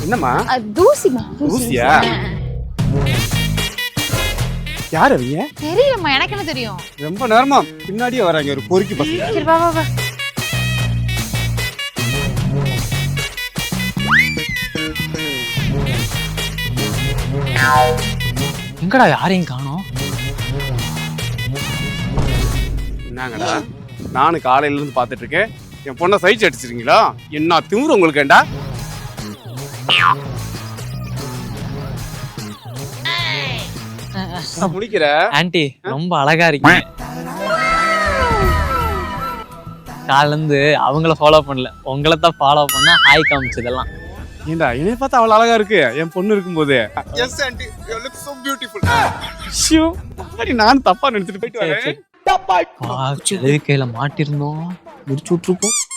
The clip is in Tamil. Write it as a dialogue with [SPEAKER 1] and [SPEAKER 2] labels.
[SPEAKER 1] என்னம்மா
[SPEAKER 2] தூசிமா.
[SPEAKER 1] ஊசியா? யார் அவங்க?
[SPEAKER 2] தெரியலம்மா, எனக்கு என்ன தெரியும்.
[SPEAKER 1] ரொம்ப நேரமா பின்னாடியே வராங்க ஒரு பொறுக்கி பசங்க.
[SPEAKER 2] சரி வா வா வா.
[SPEAKER 3] எங்கடா யாரையும் காணோம்?
[SPEAKER 1] என்னங்கடா நானும் காலையில இருந்து பாத்துட்டு இருக்கேன். என் பொண்ணை சைட் அடிச்சிருக்கீங்களா? என்ன திமிரு உங்களுக்குண்டா? முடிக்கிற
[SPEAKER 3] ஆன்ட்டி ரொம்ப அழகா இருக்கீங்க. காலைல இருந்து அவங்கள ஃபாலோ பண்ணல, உங்களை தான் ஃபாலோ பண்ண ஹாய் காமிச்சதெல்லாம்.
[SPEAKER 1] ஏண்டா என்னைய பார்த்தா அவ்வளவு அழகா இருக்கு என் பொண்ணு இருக்கும்போது. Yes aunty you look so beautiful. ஷூ அப்படி நான் தப்பா நினைச்சிட்டு போயிட்டு வரேன்.
[SPEAKER 3] கையில மாட்டிருந்தோம், முடிச்சு விட்டுருக்கோம்.